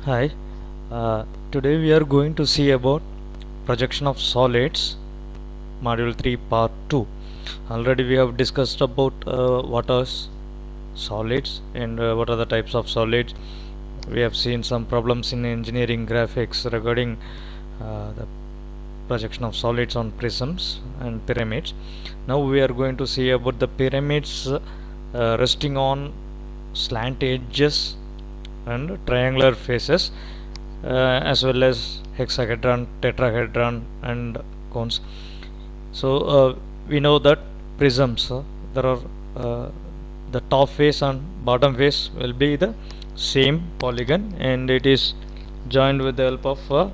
Hi, today we are going to see about projection of solids, module 3 part 2. Already we have discussed about what are solids and what are the types of solids. We have seen some problems in engineering graphics regarding the projection of solids on prisms and pyramids. Now we are going to see about the pyramids resting on slant edges and triangular faces, as well as hexahedron, tetrahedron and cones. So we know that prisms, there are the top face and bottom face will be the same polygon, and it is joined with the help of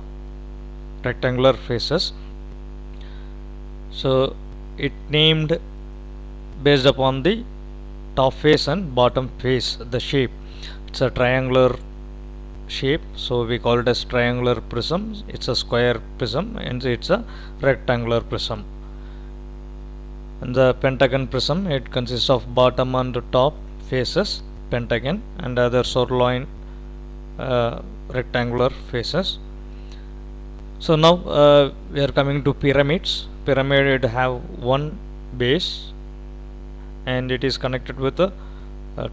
rectangular faces. So it named based upon the top face and bottom face, the shape. It's a triangular shape, so we call it as triangular prism. It's a square prism and it's a rectangular prism. And the pentagon prism, it consists of bottom and top faces, pentagon, and other sirloin rectangular faces. So now we are coming to pyramids. Pyramid have one base and it is connected with the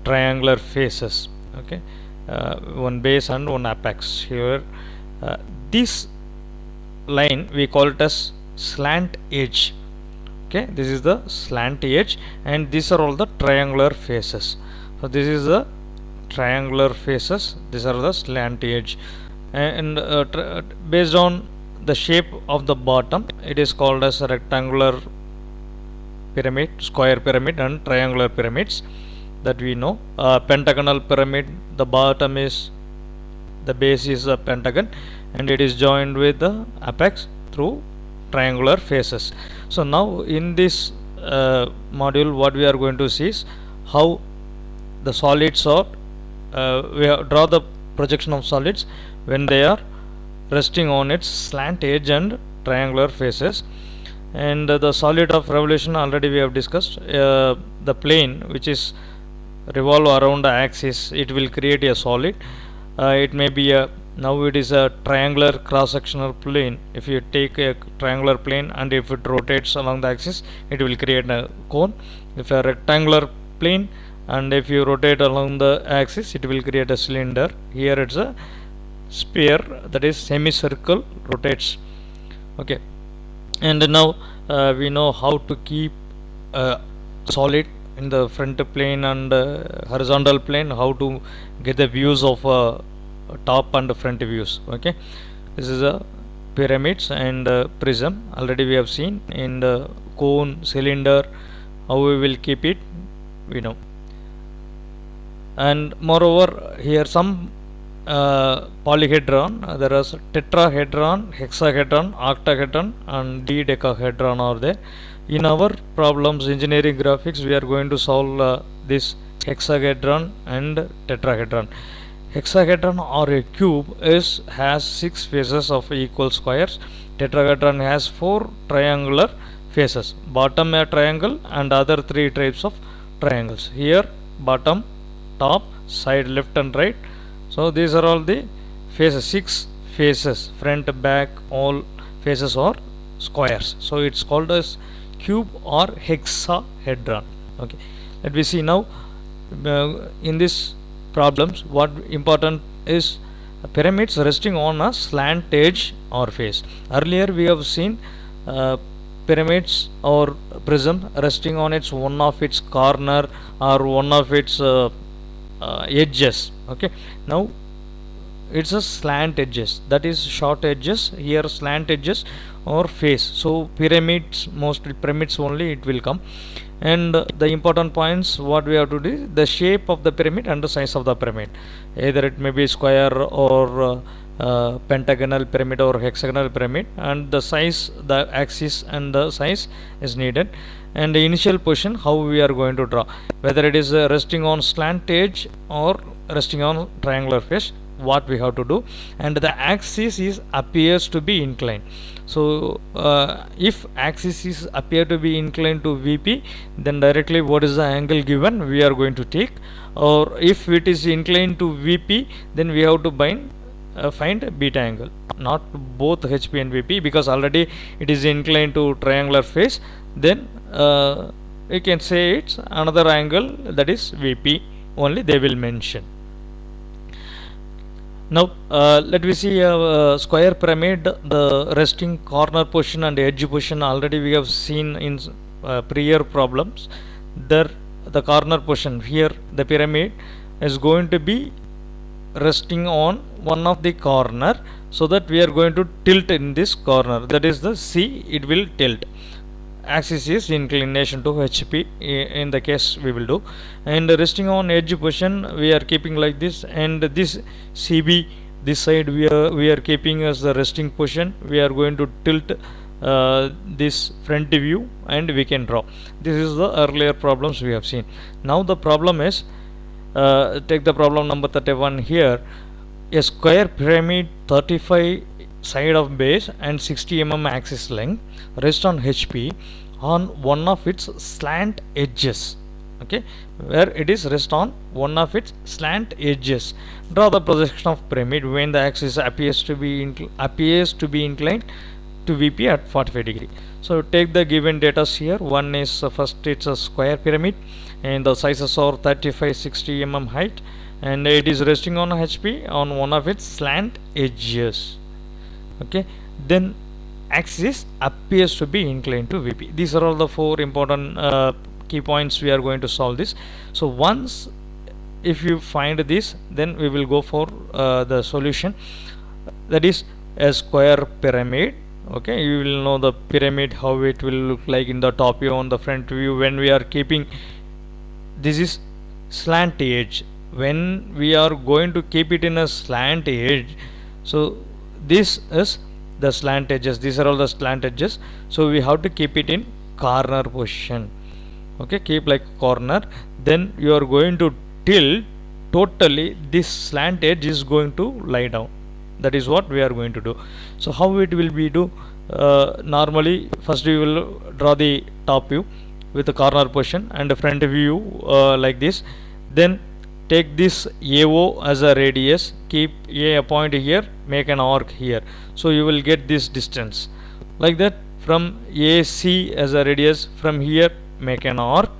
triangular faces. Okay, one base and one apex. Here this line we call it as slant edge. Okay, this is the slant edge and these are all the triangular faces. So this is the triangular faces, these are the slant edge, and based on the shape of the bottom, it is called as a rectangular pyramid, square pyramid and triangular pyramids that we know. Pentagonal pyramid, the bottom is, the base is a pentagon and it is joined with the apex through triangular faces. So now in this module what we are going to see is how the solids are, we draw the projection of solids when they are resting on its slant edge and triangular faces. And the solid of revolution already we have discussed. The plane which is revolve around the axis, it will create a solid. It may be a, now it is a triangular cross-sectional plane. If you take a triangular plane and if it rotates along the axis, it will create a cone. If a rectangular plane and if you rotate along the axis, it will create a cylinder. Here it's a sphere, that is semicircle rotates. Okay, and now we know how to keep solid in the front plane and horizontal plane, how to get the views of top and front views. Okay, this is a pyramids and prism. Already we have seen in the cone, cylinder, how we will keep it, we know. And moreover here some polyhedron, there is tetrahedron, hexahedron, octahedron and dodecahedron are there. In our problems engineering graphics we are going to solve this hexahedron and tetrahedron. Hexahedron or a cube has 6 faces of equal squares. Tetrahedron has 4 triangular faces, bottom a triangle and other 3 types of triangles. Here bottom, top, side, left and right. So these are all the faces, 6 faces, front, back, all faces are squares. So it's called as cube or hexahedron. Okay, let me see now in this problems what important is pyramids resting on a slant edge or face. Earlier we have seen pyramids or prism resting on its one of its corner or one of its edges. Okay, now it's a slant edges, that is short edges. Here slant edges or face. So pyramids, mostly pyramids only it will come. And the important points what we have to do is the shape of the pyramid and the size of the pyramid. Either it may be square or pentagonal pyramid or hexagonal pyramid, and the size, the axis and the size is needed. And the initial position how we are going to draw, whether it is resting on slant edge or resting on triangular face, what we have to do. And the axis is appears to be inclined. So if axis is appear to be inclined to VP, then directly what is the angle given we are going to take. Or if it is inclined to VP, then we have to find find beta angle, not both HP and VP, because already it is inclined to triangular face. Then you can say it's another angle, that is VP only they will mention. Now let me see a square pyramid, the resting corner position and edge position already we have seen in prior problems. There the corner position, here the pyramid is going to be resting on one of the corner, so that we are going to tilt in this corner, that is the C, it will tilt. Axis is inclination to HP in the case we will do, and resting on edge position we are keeping like this, and this CB this side we are keeping as the resting position. We are going to tilt this front view and we can draw. This is the earlier problems we have seen. Now the problem is, take the problem number 31 here. A square pyramid 35 side of base and 60 mm axis length rest on HP on one of its slant edges. Okay, where it is rest on one of its slant edges. Draw the projection of pyramid when the axis appears to be inclined to VP at 45 degree. So take the given data here. One is first, it's a square pyramid and the sizes are 35, 60 mm height, and it is resting on HP on one of its slant edges. Okay, then axis appears to be inclined to VP. These are all the four important key points we are going to solve this. So once if you find this, then we will go for the solution, that is a square pyramid. Okay, you will know the pyramid, how it will look like in the top view, on the front view. When we are keeping, this is slant edge, when we are going to keep it in a slant edge, so this is the slant edges, these are all the slant edges, so we have to keep it in corner position. Okay, keep like corner, then you are going to tilt totally, this slant edge is going to lie down. That is what we are going to do. So how it will be do? Normally first we will draw the top view with the corner position and the front view like this. Then take this AO as a radius, keep a point here, make an arc here, so you will get this distance like that. From AC as a radius, from here make an arc,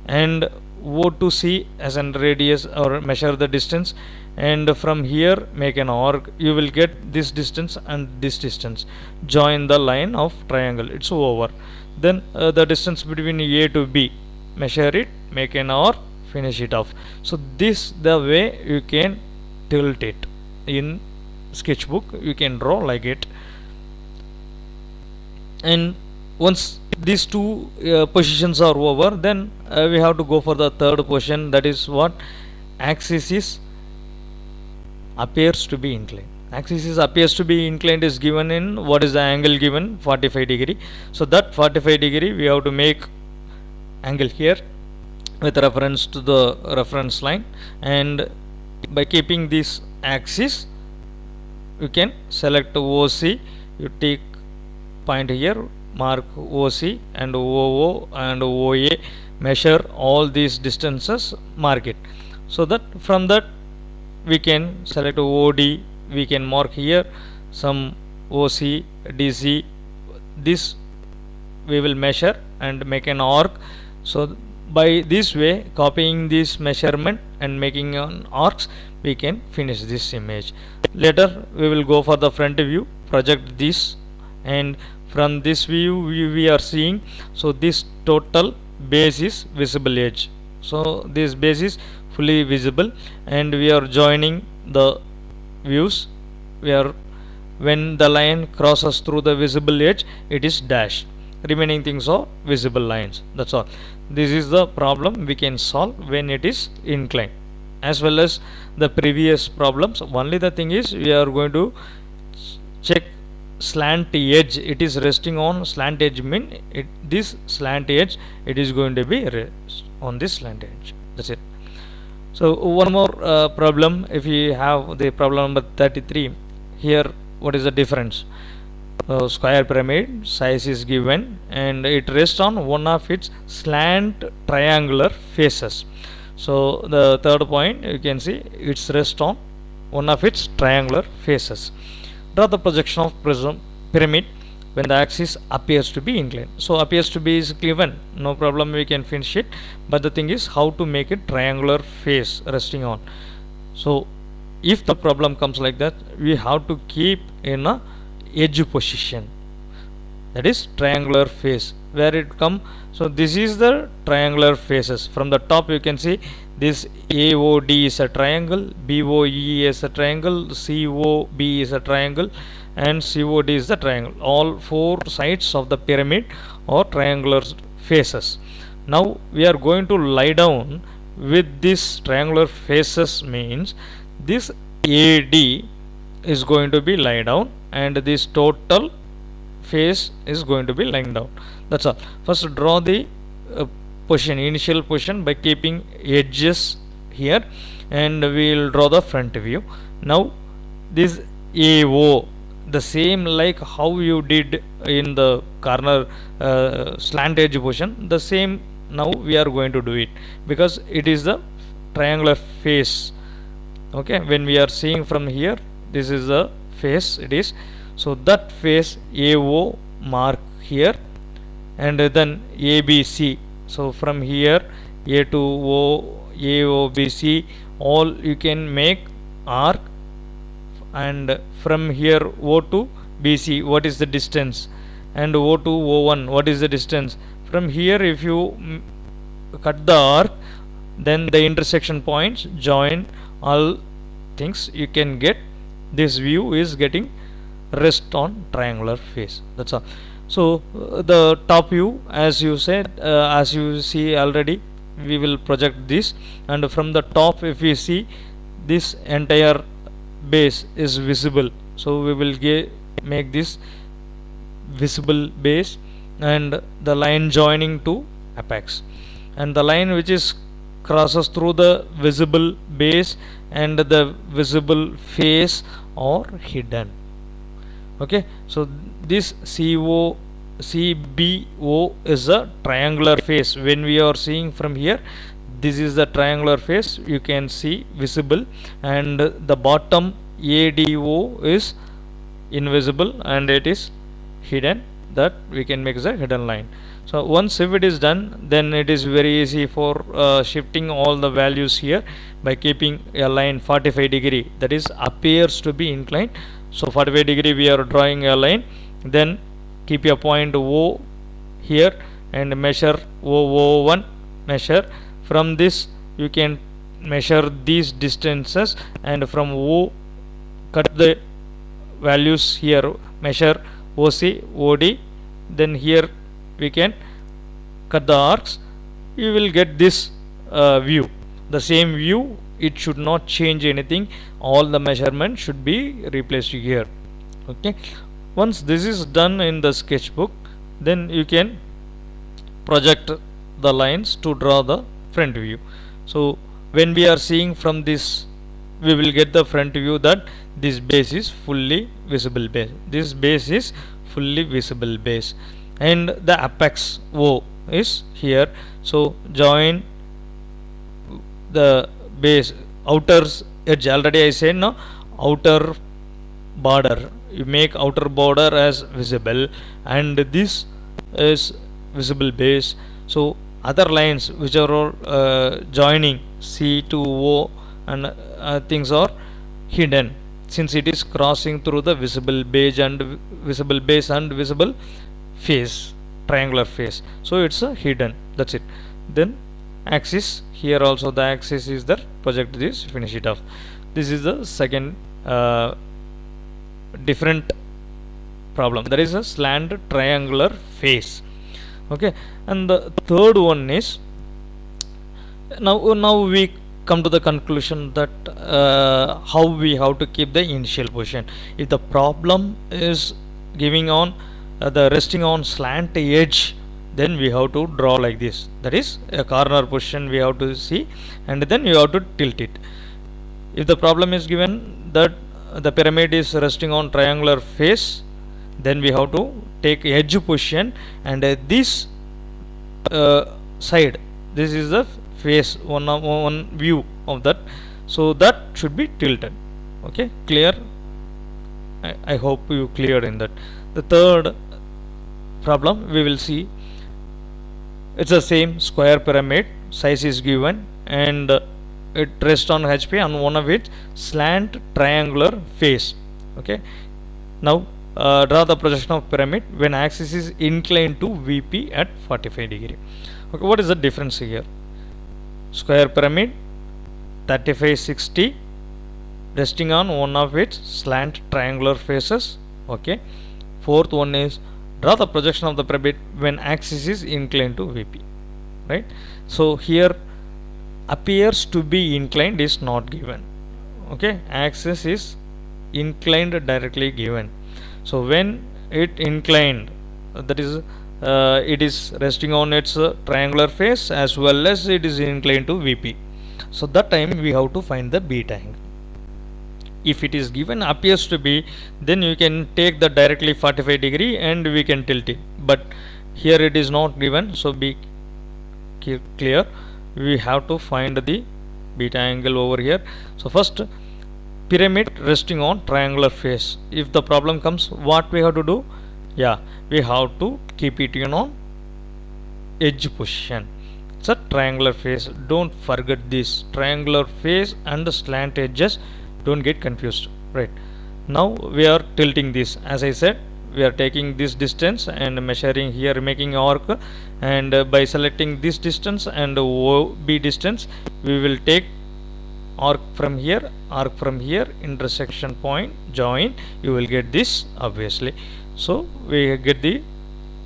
and O to C as a radius or measure the distance, and from here make an arc. You will get this distance and this distance, join the line of triangle, it's over. Then the distance between A to B, measure it, make an arc, finish it off. So this the way you can tilt it. In sketchbook you can draw like it. And once these two positions are over, then we have to go for the third position, that is what? Axis is appears to be inclined. Axis is appears to be inclined is given in, what is the angle given? 45 degree. So that 45 degree we have to make angle here with reference to the reference line, and by keeping this axis you can select OC, you take point here, mark OC and OO and OA, measure all these distances, mark it, so that from that we can select OD, we can mark here some OC, DC, this we will measure and make an arc. So by this way, copying this measurement and making an arcs, we can finish this image. Later we will go for the front view, project this, and from this view we are seeing, so this total base is visible edge, so this base is fully visible, and we are joining the views. We are, when the line crosses through the visible edge, it is dashed, remaining things are visible lines. That's all. This is the problem we can solve when it is inclined, as well as the previous problems. Only the thing is, we are going to check slant edge. It is resting on slant edge, mean this slant edge, it is going to be rest on this slant edge. That's it. So one more problem, if you have the problem number 33 here, what is the difference? Square pyramid, size is given, and it rests on one of its slant triangular faces. So the third point, you can see it's rest on one of its triangular faces. Draw the projection of prism pyramid when the axis appears to be inclined. So appears to be is given, no problem, we can finish it, but the thing is how to make it triangular face resting on. So if the problem comes like that, we have to keep in a edge position, that is triangular face where it come. So this is the triangular faces. From the top you can see this AOD is a triangle, BOE is a triangle, COB is a triangle, and COD is the triangle. All four sides of the pyramid are triangular faces. Now we are going to lie down with this triangular faces, means this AD is going to be lie down and this total face is going to be lying down. That's all. First draw the position, initial position, by keeping edges here, and we will draw the front view. Now this AO, the same like how you did in the corner slant edge position, the same now we are going to do it, because it is the triangular face. Okay, when we are seeing from here, this is the face it is. So that face AO mark here, and then ABC. So from here A to O, AOBC, all you can make arc, and from here O to BC, what is the distance, and O to O1, what is the distance. From here if you cut the arc, then the intersection points join all things, you can get this view is getting rest on triangular face. That's all. So the top view, as you said, as you see already, we will project this, and from the top if we see this entire base is visible, so we will make this visible base and the line joining to apex, and the line which is crosses through the visible base and the visible face are hidden. Okay, so this CBO is a triangular face. When we are seeing from here, this is the triangular face, you can see visible, and the bottom ADO is invisible and it is hidden, that we can make as a hidden line. So once if it is done, then it is very easy for shifting all the values here by keeping a line 45 degree, that is appears to be inclined. So 45 degree we are drawing a line, then keep a point O here and measure O1, measure. From this you can measure these distances, and from O cut the values here, measure OC, OD, then here we can cut the arcs, you will get this view, the same view. It should not change anything, all the measurement should be replaced here. Okay, once this is done in the sketchbook, then you can project the lines to draw the front view. So when we are seeing from this, we will get the front view that this base is fully visible base, this base is fully visible base, and the apex O is here. So join the base outer edge, already I said no, outer border, you make outer border as visible, and this is visible base. So other lines which are all joining C to O and things are hidden, since it is crossing through the visible base and visible face, triangular face, so it's a hidden, that's it. Then axis, here also the axis is there, project this, finish it off. This is the second different problem, that is a slant triangular face. Okay, and the third one is, now we come to the conclusion that how we have to keep the initial position. If the problem is giving on the resting on slant edge, then we have to draw like this, that is a corner position we have to see, and then you have to tilt it. If the problem is given that the pyramid is resting on triangular face, then we have to take edge position, and this side, this is the face, one view of that, so that should be tilted. Okay, clear? I hope you cleared in that. The third problem we will see, it's the same square pyramid, size is given, and it rests on HP on one of its slant triangular face. Okay, now draw the projection of pyramid when axis is inclined to VP at 45 degree. Okay, what is the difference here? Square pyramid 3560 resting on one of its slant triangular faces. Okay, fourth one is draw the projection of the pyramid when axis is inclined to VP, right? So here appears to be inclined is not given. Okay, axis is inclined directly given. So when it inclined, that is it is resting on its triangular face as well as it is inclined to VP. So that time we have to find the beta angle. If it is given appears to be, then you can take the directly 45 degree and we can tilt it, but here it is not given, so be clear, we have to find the beta angle over here. So first, pyramid resting on triangular face. If the problem comes, what we have to do? Yeah, we have to keep it edge position. It's a triangular face, don't forget this, triangular face and slant edges, don't get confused, right? Now we are tilting this. As I said, we are taking this distance and measuring here, making arc, and by selecting this distance and OB distance, we will take arc from here, intersection point, join, you will get this obviously. So we get the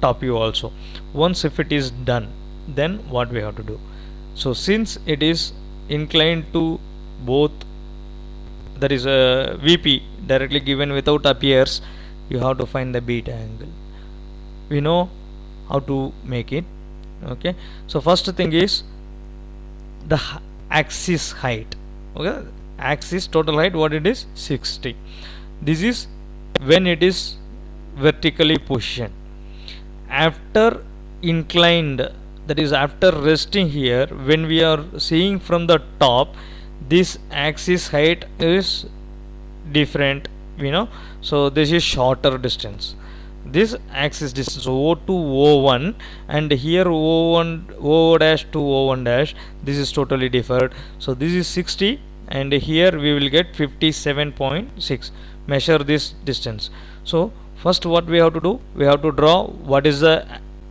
top view also. Once if it is done, then what we have to do? So since it is inclined to both, that is a VP directly given without appears, you have to find the beta angle. We know how to make it. Okay, so first thing is the axis height. Okay, axis total height, what it is? 60. This is when it is vertically positioned. After inclined, that is after resting here, when we are seeing from the top, this axis height is different, you know. So this is shorter distance, this axis distance O2 O1, and here O1 O dash to O1 dash, this is totally different. So this is 60 and here we will get 57.6. measure this distance. So first what we have to do, we have to draw what is the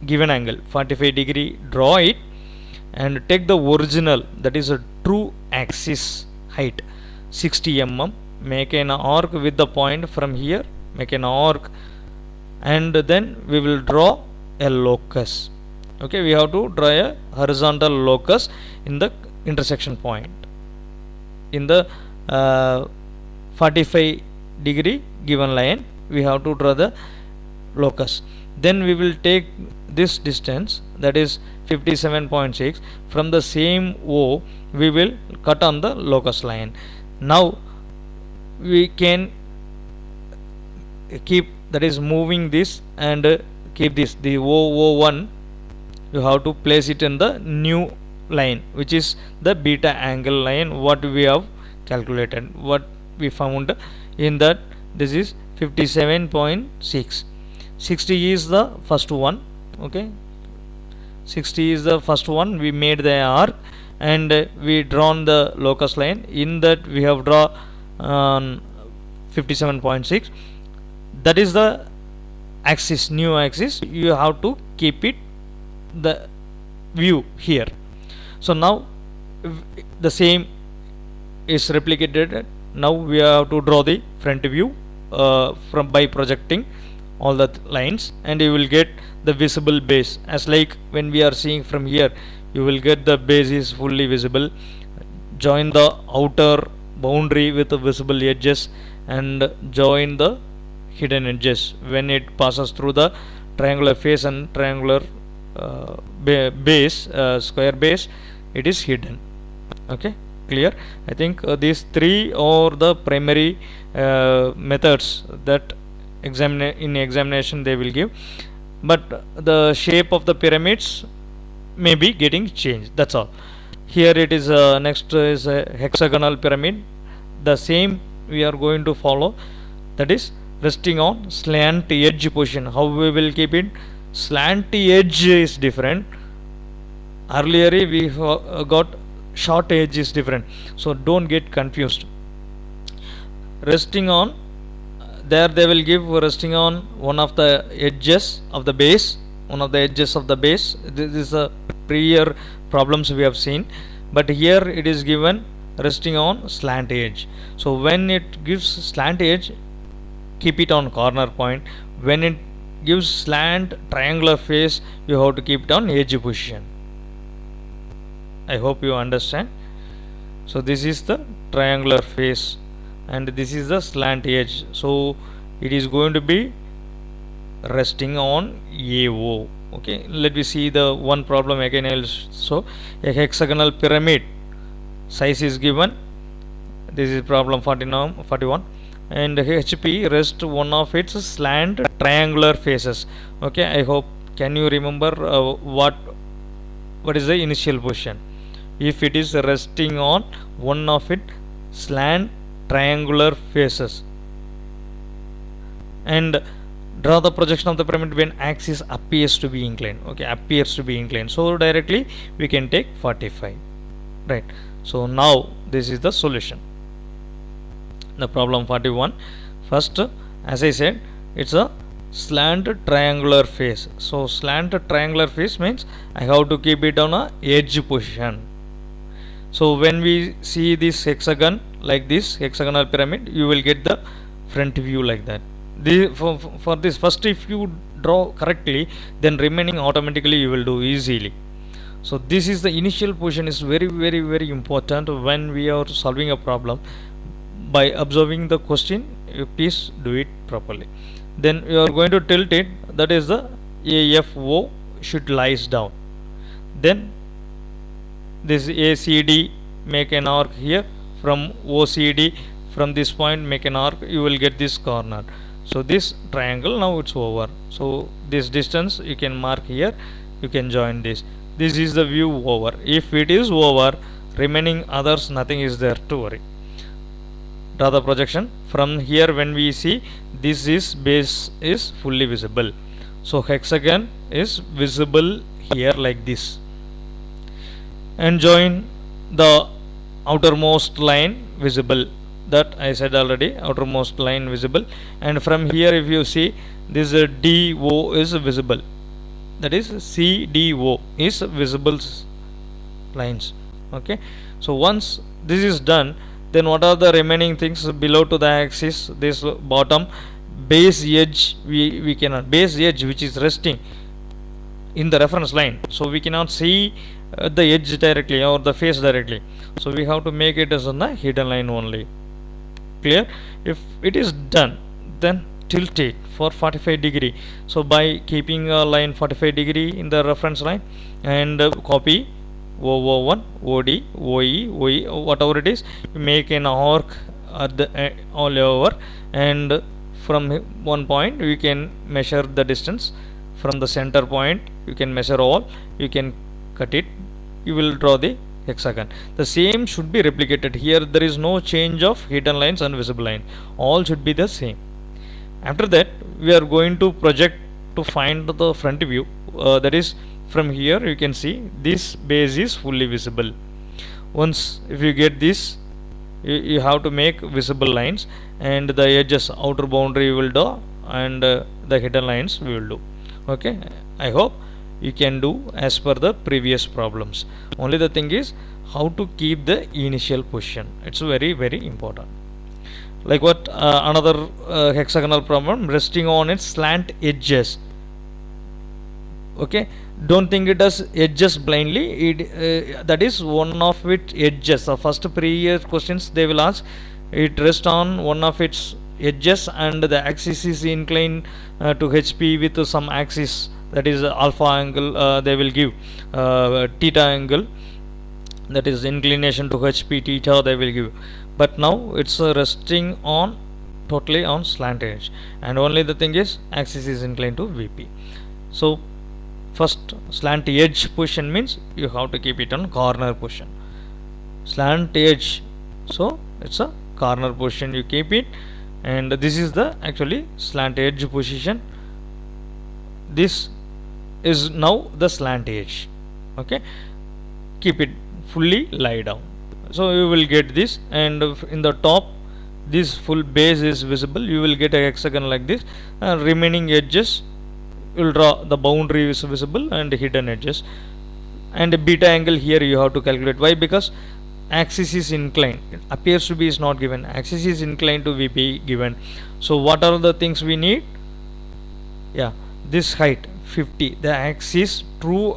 given angle, 45 degree, draw it and take the original, that is a true axis height 60 mm, make an arc with the point from here, make an arc, and then we will draw a locus. Okay, we have to draw a horizontal locus in the intersection point in the 45 degree given line. We have to draw the locus. Then we will take this distance, that is 57.6, from the same O we will cut on the locus line. Now we can keep, that is moving this and keep this, the O1 you have to place it in the new line, which is the beta angle line what we have calculated, what we found in that. This is 57.6. 60 is the first one. Okay, 60 is the first one, we made the arc and we drawn the locus line. In that we have draw 57.6, that is the axis, new axis. You have to keep it the view here. So now the same is replicated. Now we have to draw the front view from by projecting all the lines, and you will get the visible base. As like when we are seeing from here, you will get the base is fully visible. Join the outer boundary with the visible edges and join the hidden edges. When it passes through the triangular face and triangular base, square base, it is hidden. Okay, clear? I think these three are the primary methods that in examination they will give, but the shape of the pyramids may be getting changed, that's all. Here it is next is a hexagonal pyramid. The same we are going to follow, that is resting on slant edge position. How we will keep it? Slant edge is different. Earlier we got short edge is different, so don't get confused. Resting on, there they will give resting on one of the edges of the base, one of the edges of the base. This is a prior problems we have seen, but here it is given resting on slant edge. So when it gives slant edge, keep it on corner point. When it gives slant triangular face, you have to keep it on edge position. I hope you understand. So this is the triangular face and this is the slant edge, so it is going to be resting on AO. Okay, let me see the one problem again. So a hexagonal pyramid size is given. This is problem 41, and HP rest one of its slant triangular faces. Okay, I hope, can you remember what is the initial position? If it is resting on one of its slant triangular faces, and draw the projection of the pyramid when axis appears to be inclined. Okay, appears to be inclined, so directly we can take 45, right? So now this is the solution. The problem 41, first, as I said, it's a slant triangular face. So slant triangular face means I have to keep it on a edge position. So when we see this hexagon like this, hexagonal pyramid, you will get the front view like that. For this, first if you draw correctly, then remaining automatically you will do easily. So this is the initial position, is very important when we are solving a problem. By observing the question, you please do it properly. Then you are going to tilt it, that is the AFO should lies down. Then this ACD, make an arc here. From OCD, from this point make an arc, you will get this corner. So this triangle, now it's over. So this distance you can mark here, you can join this. This is the view over. If it is over, remaining others nothing is there to worry. Draw the projection. From here when we see, this is base is fully visible. So hexagon is visible here like this. And join the outermost line visible, that I said already, outermost line visible. And from here if you see, this DO is visible, that is CDO is visible lines. Okay, so once this is done, then what are the remaining things below to the axis? This bottom base edge, we cannot, base edge which is resting in the reference line, so we cannot see the edge directly or the face directly, so we have to make it as on the hidden line only. Clear? If it is done, then tilt it for 45 degree. So by keeping a line 45 degree in the reference line, and copy OO1, OD, OE, OE, whatever it is, make an arc at the all over, and from one point we can measure the distance. From the center point you can measure all, you can cut it, you will draw the hexagon. The same should be replicated here. There is no change of hidden lines and visible line, all should be the same. After that we are going to project to find the front view, that is from here you can see this base is fully visible. Once if you get this, you have to make visible lines, and the edges, outer boundary we will do, and the hidden lines we will do. Okay, I hope you can do as per the previous problems. Only the thing is how to keep the initial position. It's very important. Like what another hexagonal problem, resting on its slant edges. Okay, don't think it as edges blindly. It that is one of its edges. The first previous questions they will ask, it rests on one of its edges and the axis is inclined to HP with some axis, that is alpha angle, they will give theta angle, that is inclination to HP theta they will give. But now it's resting on totally on slant edge, and only the thing is axis is inclined to VP. So first slant edge position means you have to keep it on corner position. Slant edge, so it's a corner position you keep it, and this is the actually slant edge position. This is now the slant edge. Okay, keep it fully lie down, so you will get this. And in the top, this full base is visible, you will get a hexagon like this. Remaining edges you will draw, the boundary is visible and hidden edges. And a beta angle here you have to calculate. Why? Because axis is inclined, it appears to be is not given, axis is inclined to VP given. So what are the things we need? Yeah, this height 50, the axis, true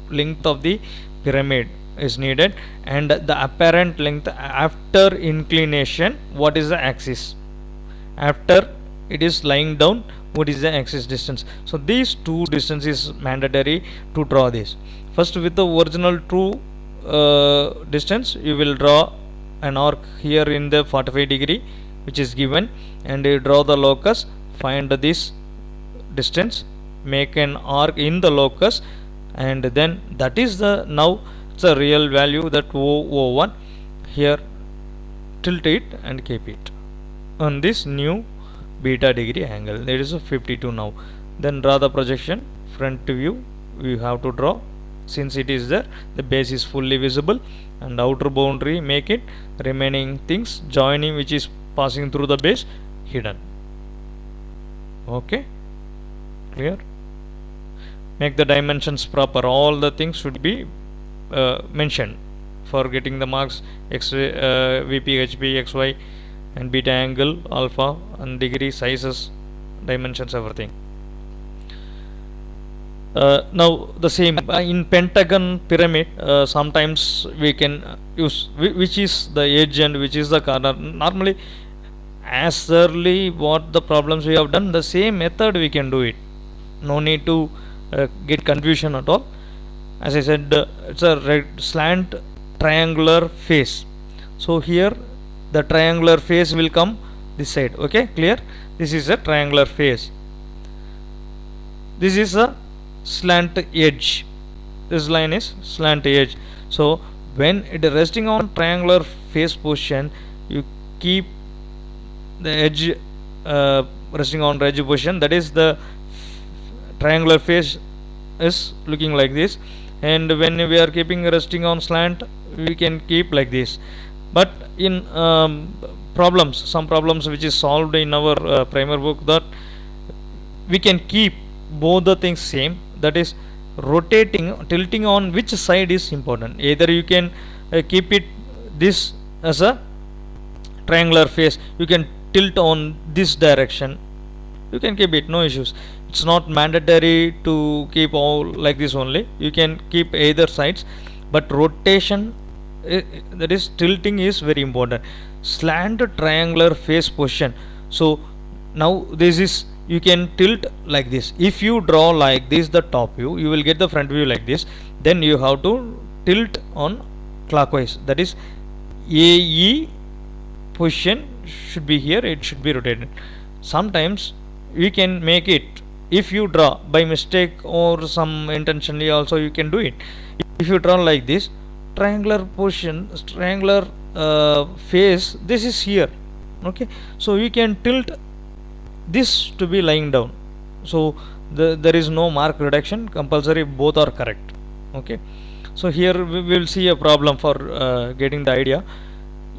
length of the pyramid is needed, and the apparent length after inclination. What is the axis after it is lying down? What is the axis distance? So these two distance is mandatory to draw this. First, with the original true distance, you will draw an arc here in the 45 degree which is given, and you draw the locus, find this distance, make an arc in the locus, and then that is the, now it's a real value, that O1 here, tilt it and keep it on this new beta degree angle. There is a 52 now. Then draw the projection, front view we have to draw. Since it is there, the base is fully visible, and outer boundary make it, remaining things joining which is passing through the base hidden. Okay, clear? Make the dimensions proper, all the things should be mentioned for getting the marks. X, VP, HP, XY and beta angle, alpha and degree, sizes, dimensions, everything. Now the same in pentagon pyramid, sometimes we can use which is the edge and which is the corner. Normally, as early what the problems we have done, the same method we can do it, no need to get confusion at all. As I said, it's a slant triangular face, so here the triangular face will come this side. Okay, clear? This is a triangular face, this is a slant edge, this line is slant edge. So when it is resting on triangular face position, you keep the edge resting on edge position, that is the triangular face is looking like this. And when we are keeping resting on slant, we can keep like this. But in problems, some problems which is solved in our primer book, that we can keep both the things same, that is rotating, tilting on which side is important. Either you can keep it this as a triangular face, you can tilt on this direction, you can keep it, no issues. It's not mandatory to keep all like this only, you can keep either sides, but rotation, that is tilting, is very important. Slant triangular face position, so now this is, you can tilt like this. If you draw like this the top view, you will get the front view like this. Then you have to tilt on clockwise, that is AE position should be here, it should be rotated. Sometimes we can make it, if you draw by mistake or some intentionally also you can do it. If you draw like this triangular position, triangular face, this is here. Okay, so you can tilt this to be lying down, so there is no mark reduction, compulsory, both are correct. Okay, so here we will see a problem for getting the idea.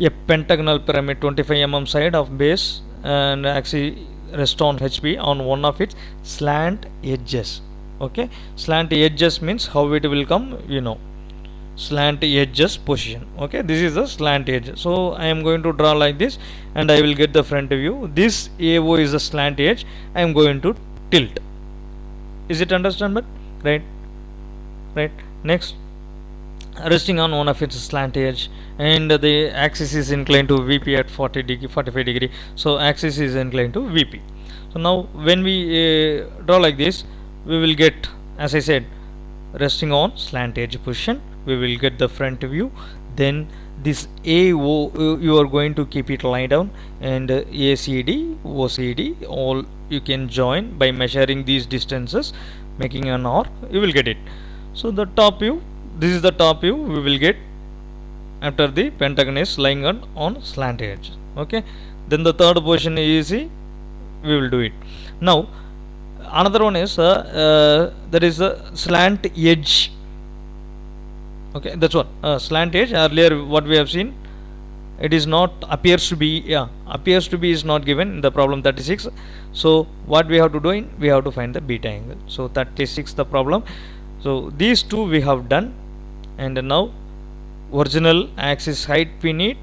A pentagonal pyramid, 25 mm side of base and axis rest on HP on one of its slant edges. Okay, slant edges means how it will come, you know, slant edges position. Okay, this is the slant edge, so I am going to draw like this and I will get the front view. This AO is the slant edge, I am going to tilt. Is it understandable? Right, right. Next, resting on one of its slant edge, and the axis is inclined to VP at 45 degree, so axis is inclined to VP. So now when we draw like this, we will get, as I said, resting on slant edge position, we will get the front view. Then this AO, you are going to keep it lie down, and ACD, OCD, all you can join by measuring these distances, making an arc, you will get it. So the top view, this is the top view, we will get after the pentagon is lying on slant edge. Okay, then the third position is easy, we will do it. Now another one is that is a slant edge. Okay, that's what slant edge. Earlier what we have seen, it is not appears to be, appears to be is not given in the problem 36. So what we have to do, we have to find the beta angle. So 36 the problem. So these two we have done, and now original axis height we need,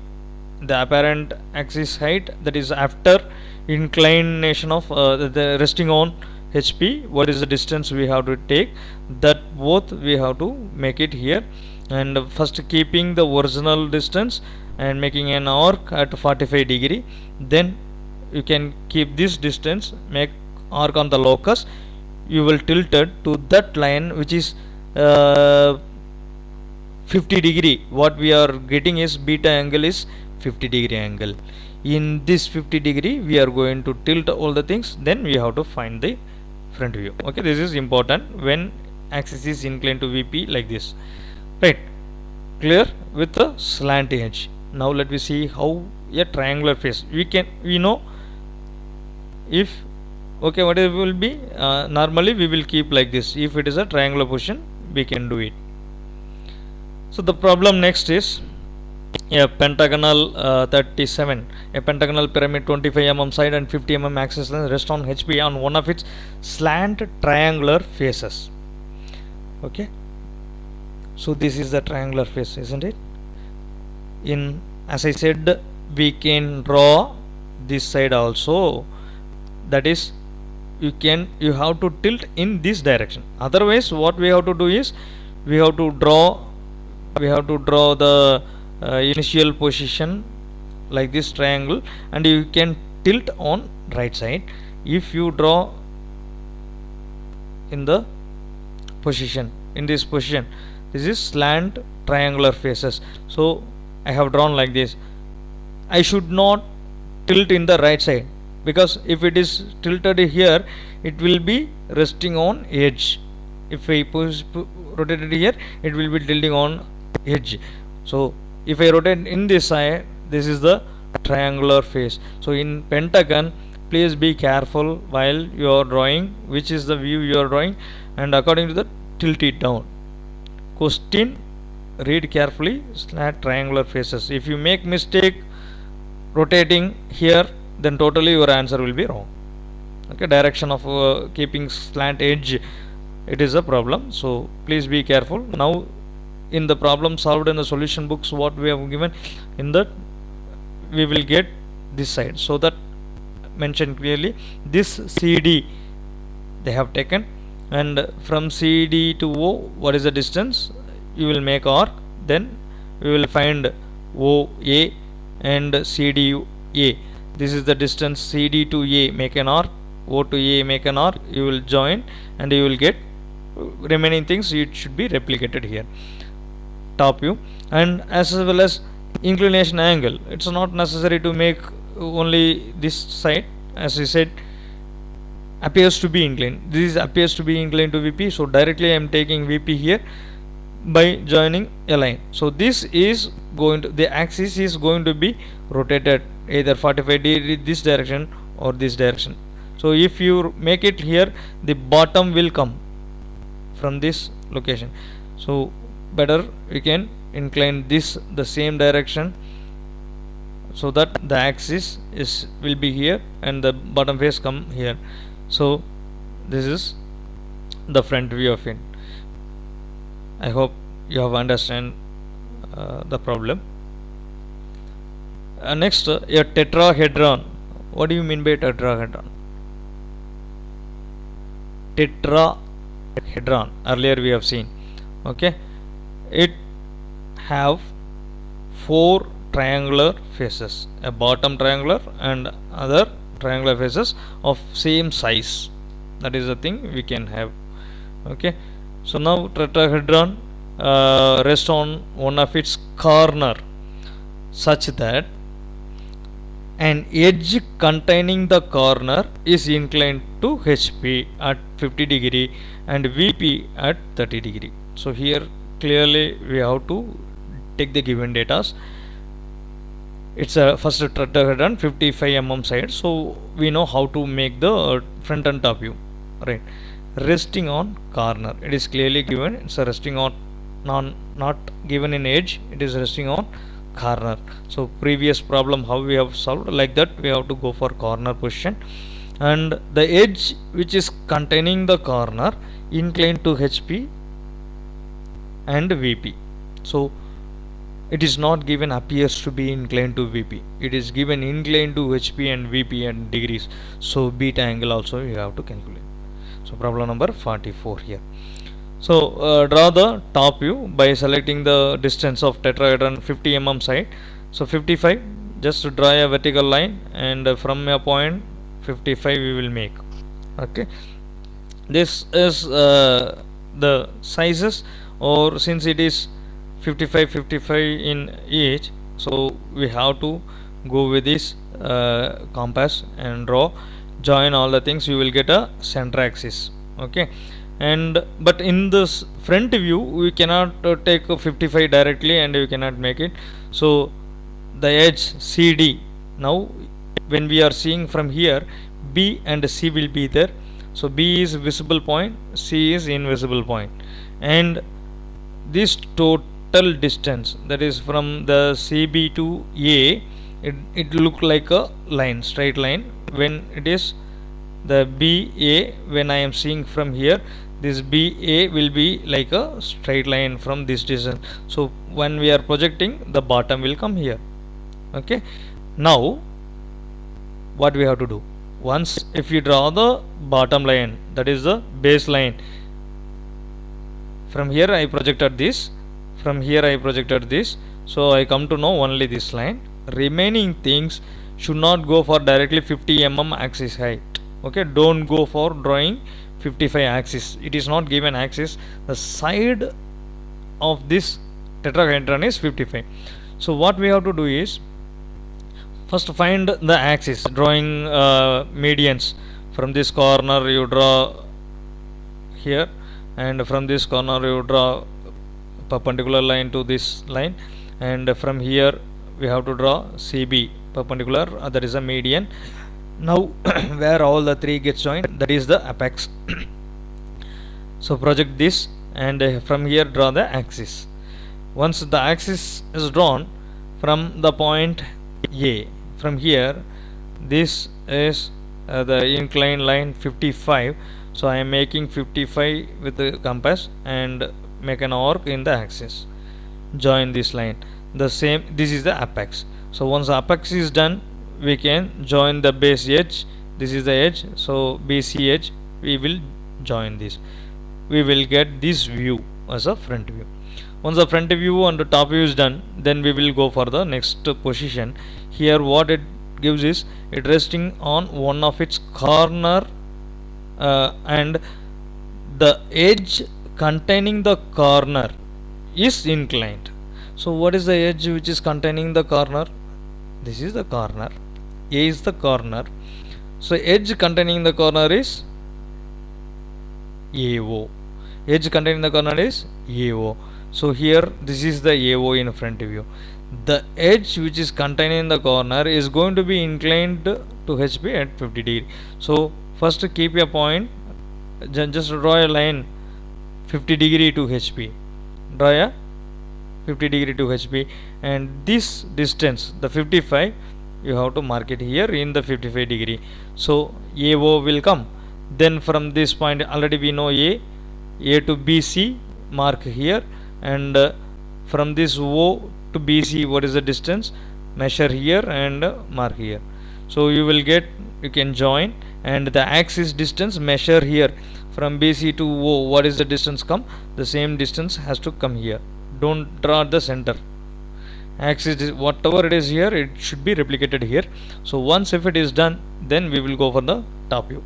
the apparent axis height, that is after inclination of the resting on HP, what is the distance we have to take, that both we have to make it here. And first keeping the original distance and making an arc at 45 degree, then you can keep this distance, make arc on the locus, you will tilt it to that line which is 50 degree. What we are getting is beta angle is 50 degree angle. In this 50 degree we are going to tilt all the things, then we have to find the front view. Okay, this is important when axis is inclined to VP like this, right? Clear with the slant edge. Now let me see how a triangular face we know if, okay, what it will be, normally we will keep like this. If it is a triangular position, we can do it. So the problem next is a pentagonal 37, a pentagonal pyramid 25 mm side and 50 mm axis length rest on HP on one of its slant triangular faces. Okay, so this is the triangular face, isn't it? In, as I said, we can draw this side also, that is you have to tilt in this direction. Otherwise what we have to do is we have to draw the initial position like this triangle, and you can tilt on right side. If you draw in the position, in this position, this is slant triangular faces. So I have drawn like this. I should not tilt in the right side, because if it is tilted here, it will be resting on edge. If I rotate it here, it will be tilting on edge. So if I rotate in this side, this is the triangular face. So in pentagon, please be careful while you are drawing which is the view you are drawing, and according to that tilt it down. Question, read carefully, slant triangular faces. If you make mistake rotating here, then totally your answer will be wrong. Okay, direction of keeping slant edge, it is a problem. So please be careful. Now in the problem solved in the solution books, what we have given, in that we will get this side, so that mentioned clearly this CD they have taken, and from CD to O, what is the distance, you will make arc, then we will find OA and CD A. This is the distance CD to A, make an arc, O to A, make an arc, you will join and you will get remaining things. It should be replicated here, top view. And as well as inclination angle, it's not necessary to make only this side. As I said, appears to be inclined, this appears to be inclined to VP, so directly I am taking VP here by joining a line. So this is going to, the axis is going to be rotated either 45 degree this direction or this direction. So if you make it here, the bottom will come from this location. So better we can incline this the same direction, so that the axis will be here and the bottom face come here. So this is the front view of it. I hope you have understand the problem. Next, a tetrahedron. What do you mean by tetrahedron? Tetrahedron, earlier we have seen. Okay, it have 4 triangular faces, a bottom triangular and other triangular faces of same size. That is the thing we can have. Okay, so now tetrahedron rests on one of its corner such that an edge containing the corner is inclined to HP at 50 degree and VP at 30 degree. So here clearly we have to take the given data. It's a first tetrahedron 55 mm side, so we know how to make the front and top view, right? Resting on corner, it is clearly given. It's a resting on not given in edge, it is resting on corner. So previous problem how we have solved, like that we have to go for corner position, and the edge which is containing the corner inclined to HP and VP. So it is not given appears to be inclined to VP, it is given inclined to HP and VP and degrees. So beta angle also you have to calculate. So problem number 44 here. So draw the top view by selecting the distance of tetrahedron 50 mm side. So 55, just to draw a vertical line, and from a point 55 we will make. Okay, this is the sizes, or since it is 55 in each, so we have to go with this compass and draw, join all the things, you will get a center axis. Okay, and but in this front view we cannot take 55 directly and we cannot make it. So the edge CD, now when we are seeing from here, B and C will be there. So B is visible point, C is invisible point, and this total distance, that is from the CB to A, it look like a line, straight line. When it is the BA, when I am seeing from here, this BA will be like a straight line from this distance. So when we are projecting, the bottom will come here. Okay, now what we have to do, once if you draw the bottom line, that is the baseline, from here I projected this, from here I projected this, so I come to know only this line. Remaining things should not go for directly 50 mm axis height. Okay, don't go for drawing 55 axis, it is not given axis. The side of this tetrahedron is 55. So what we have to do is, first find the axis, drawing medians. From this corner you draw here, and from this corner you draw perpendicular line to this line, and from here we have to draw CB perpendicular, that is a median. Now where all the three gets joined, that is the apex. So project this, and from here draw the axis. Once the axis is drawn from the point A, from here this is the inclined line 55. So I am making 55 with the compass and make an arc in the axis, join this line. The same, this is the apex. So once the apex is done, we can join the base edge, this is the edge, so BC edge, we will join this, we will get this view as a front view. Once the front view and the top view is done, then we will go for the next position. Here what it gives is, it resting on one of its corner, and the edge containing the corner is inclined. So what is the edge which is containing the corner? This is the corner, A is the corner, so edge containing the corner is AO, edge containing the corner is AO. So here this is the AO in front view. The edge which is containing the corner is going to be inclined to HP at 50 degree. So first keep a point, just draw a line 50 degree to HP, draw a 50 degree to HP, and this distance, the 55, you have to mark it here in the 55 degree. So AO will come. Then from this point, already we know A to BC, mark here, and from this O to BC, what is the distance, measure here and mark here. So you will get, you can join, and the axis distance measure here from BC to O, what is the distance come, the same distance has to come here. Don't draw the center. Axis, whatever it is here, it should be replicated here. So once if it is done, then we will go for the top view.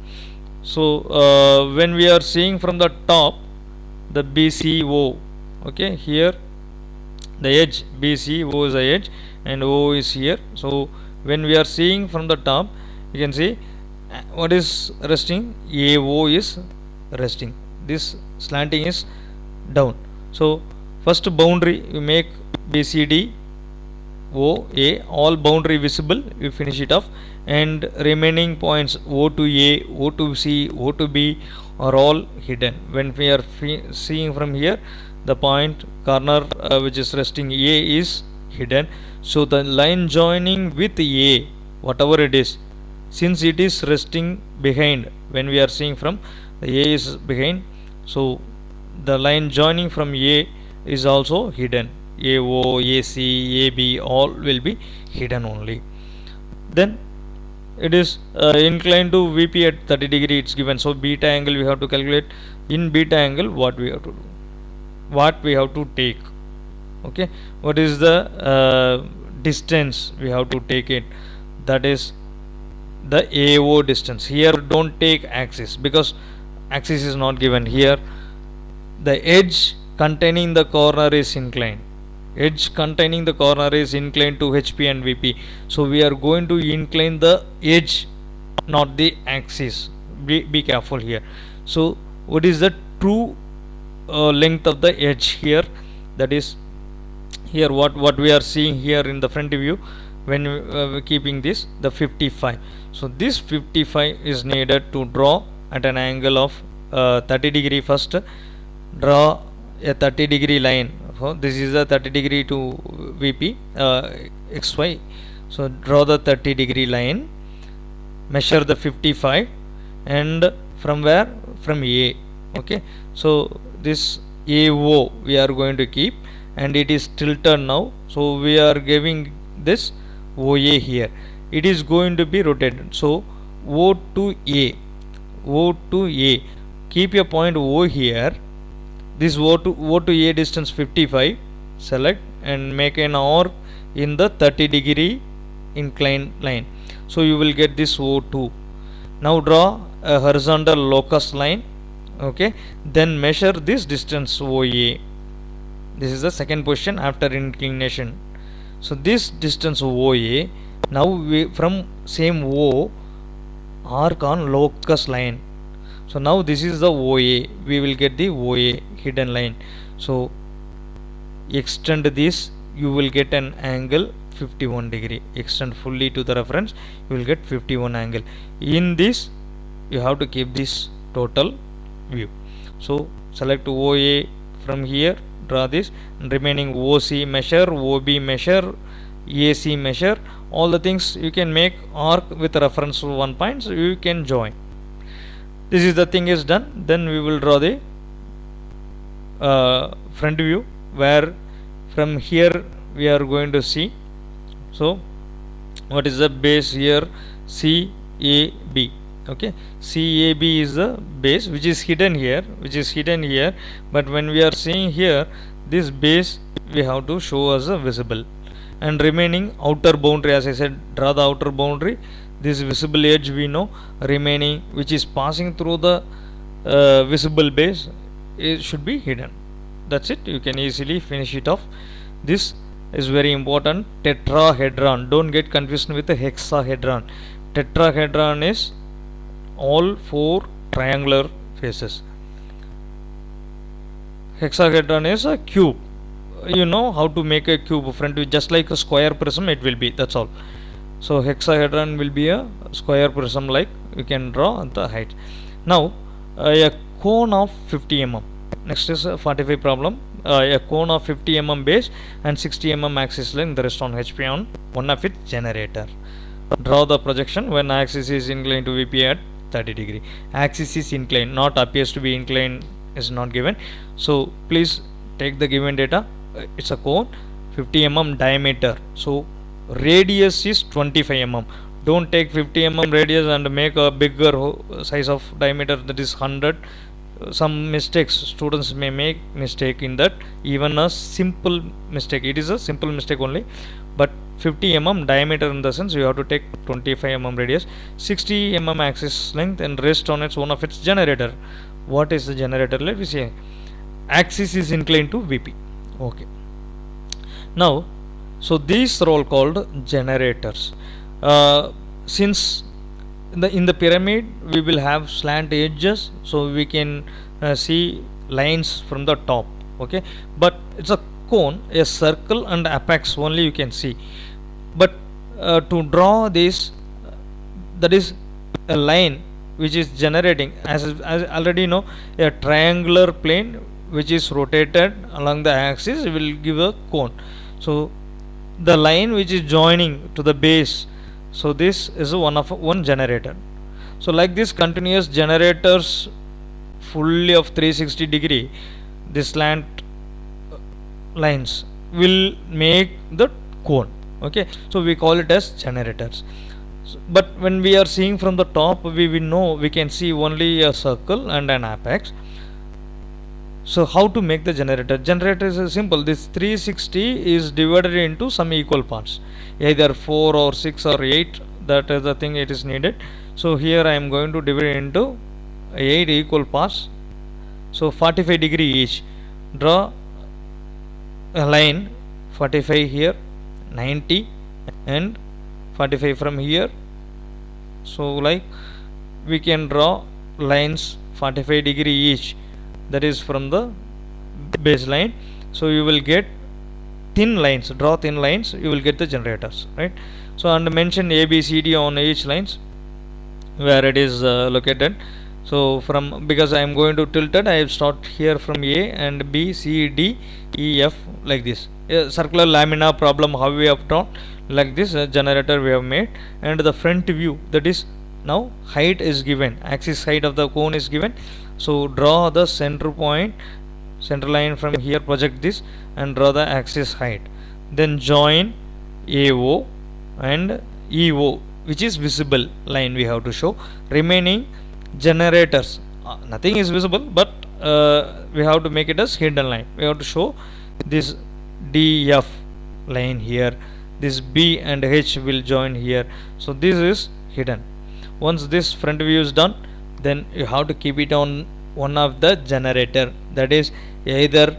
So when we are seeing from the top, the BCO, okay, here the edge BCO is the edge and O is here. So when we are seeing from the top, you can see what is resting, AO is resting, this slanting is down. So first boundary you make BCD OA, all boundary visible, we finish it off, and remaining points O to A, O to C, O to B are all hidden. When we are seeing from here, the point corner which is resting A is hidden. So the line joining with A, whatever it is, since it is resting behind, when we are seeing from the A is behind, so the line joining from A is also hidden. AO, AC, AB all will be hidden only. Then it is inclined to VP at 30 degree, it's given. So beta angle we have to calculate. In beta angle, what we have to do, what we have to take, okay, what is the distance we have to take it, that is the AO distance. Here don't take axis because axis is not given here. The edge containing the corner is inclined. Edge containing the corner is inclined to HP and VP. So we are going to incline the edge, not the axis. Be careful here. So what is the true length of the edge here? That is here what we are seeing here in the front view when keeping this, the 55. So this 55 is needed to draw at an angle of 30 degree. First draw a 30 degree line. So this is a 30 degree to VP XY. So draw the 30 degree line, measure the 55, and from where? From A. Okay, so this AO we are going to keep, and it is tilted now. So we are giving this OA here. It is going to be rotated. So O to A, O to A. Keep a point O here. This O to A distance 55, select and make an arc in the 30 degree inclined line. So you will get this O2. Now draw a horizontal locus line, okay, then measure this distance OA. This is the second position after inclination. So this distance OA, now we from same O arc on locus line. So now this is the OA, we will get the OA hidden line. So extend this, you will get an angle 51 degree. Extend fully to the reference, you will get 51 angle. In this you have to keep this total view. So select OA from here, draw this, and remaining OC measure, OB measure, AC measure, all the things you can make arc with reference to one point, so you can join. This is the thing is done. Then we will draw the front view, where from here we are going to see. So what is the base here? CAB. Okay, CAB is the base which is hidden here, but when we are seeing here, this base we have to show as a visible. And remaining outer boundary, as I said, draw the outer boundary. This visible edge we know, remaining which is passing through the visible base, it should be hidden. That's it, you can easily finish it off. This is very important. Tetrahedron, don't get confused with the hexahedron. Tetrahedron is all four triangular faces. Hexahedron is a cube. You know how to make a cube front view, just like a square prism it will be, that's all. So hexahedron will be a square prism, like you can draw at the height. Now a cone of 50 mm. Next is a 45 problem. A cone of 50 mm base and 60 mm axis line, the rest on HP on one of its generator. Draw the projection when axis is inclined to VP at 30 degree. Axis is inclined, not appears to be inclined is not given. So please take the given data. It's a cone, 50 mm diameter. So radius is 25 mm. Don't take 50 mm radius and make a bigger size of diameter, that is 100. Some mistakes students may make mistake in that, even a simple mistake, it is a simple mistake only. But 50 mm diameter, in the sense you have to take 25 mm radius, 60 mm axis length, and rest on its one of its generator. What is the generator? Let me see. Axis is inclined to VP. Okay. Now, so these are all called generators. Since in the pyramid we will have slant edges, so we can see lines from the top. Okay, but it's a cone, a circle and apex only you can see, but to draw this, that is a line which is generating, as already know, a triangular plane which is rotated along the axis will give a cone. So the line which is joining to the base, so this is one generator. So like this continuous generators fully of 360-degree, this slant lines will make the cone. Okay, so we call it as generators. But when we are seeing from the top, we will know, we can see only a circle and an apex. So how to make the generator? Generator is simple. This 360 is divided into some equal parts, either 4 or 6 or 8. That is the thing it is needed. So here I am going to divide into 8 equal parts. So 45-degree each. Draw a line 45 here, 90 and 45 from here. So like we can draw lines 45-degree each, that is from the baseline. So you will get thin lines, draw thin lines, you will get the generators, right? So and mention A, B, C, D on each lines where it is located. So from, because I am going to tilt it, I have start here from A and B, C, D, E, F, like this. Circular lamina problem how we have drawn, like this generator we have made. And the front view, that is now height is given, axis height of the cone is given. So draw the center point, center line from here, project this and draw the axis height. Then join AO and EO, which is visible line we have to show. Remaining generators, nothing is visible, but we have to make it as hidden line. We have to show this DF line here, this B and H will join here. So this is hidden. Once this front view is done, then you have to keep it on one of the generator, that is either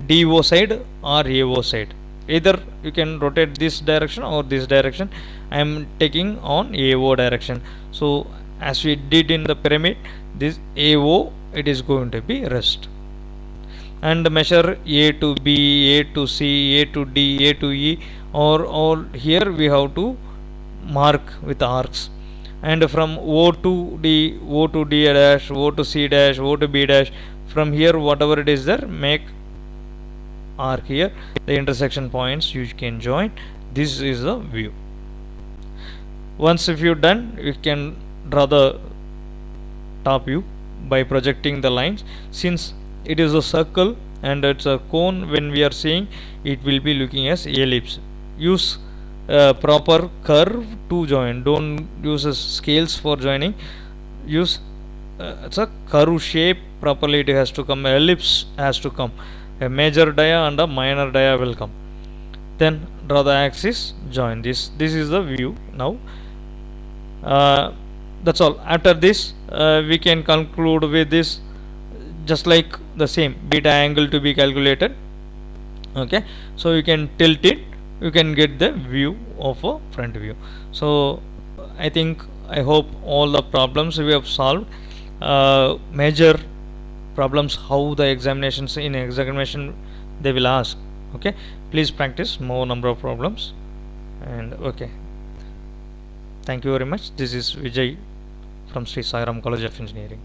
DO side or AO side. Either you can rotate this direction or this direction. I am taking on AO direction. So as we did in the pyramid, this AO, it is going to be rest. And measure A to B, A to C, A to D, A to E, or all here we have to mark with arcs. And from O to D, O to D dash, O to C dash, O to B dash, from here whatever it is there, make arc here. The intersection points you can join. This is the view. Once if you done, you can draw the top view by projecting the lines. Since it is a circle and it's a cone, when we are seeing, it will be looking as ellipse. Use proper curve to join. Don't use scales for joining. Use it's a curve shape properly. It has to come. Ellipse has to come. A major dia and a minor dia will come. Then draw the axis. Join this. This is the view now. That's all. After this, we can conclude with this. Just like the same beta angle to be calculated. Okay. So you can tilt it. You can get the view of a front view. So I think, I hope all the problems we have solved. Major problems how the examinations, in examination they will ask. Okay, please practice more number of problems. And okay, thank you very much. This is Vijay from Sri Sai Ram College of Engineering.